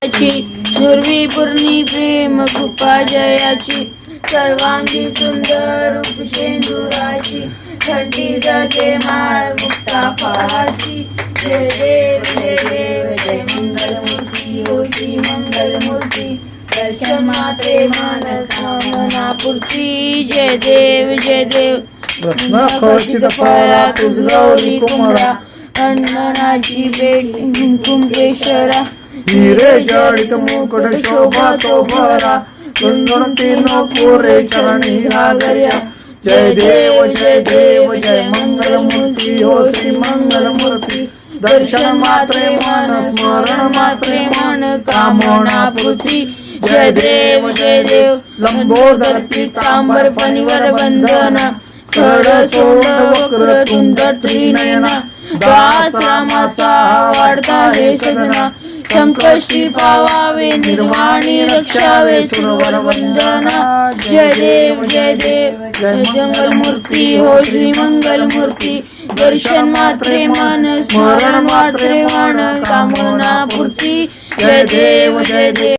नुरवी पूर्णी प्रेम कृपा जयाची सर्वांगी सुंदर रूप शेंदुराची थंडी जळते माळ मुक्ता फळाची जय देव जय देव जय मंगलमूर्ती हो श्री मंगलमूर्ती दर्शन मात्रे मान कामना पूर्ती जय देव जय देव खचित फळा तुझ गौरी कुमरा अंगणाची बेट कुंकेश्वरा हिरे जडित मुकुट शोभा तो भरा कुंदन तीन पुरे चरणी घागर्या जय देव जय मंगलमूर्ती हो श्री मंगलमूर्ती दर्शन मात्रे मन स्मरण मात्रे मन कामना पूर्ती जय देव लंबोदर पीतांबर फणीवर वंदना सड सोड वक्र तुंड त्रिनयना दास रामाचा वाढता हे सदना संकष्टी पावावे निर्वाणी रक्षावे सुरवर वंदना जय देव जय मंगलमूर्ती हो श्री मंगलमूर्ती दर्शन मात्रे मन स्मरण मात्रे मन कामना पूर्ती जय देव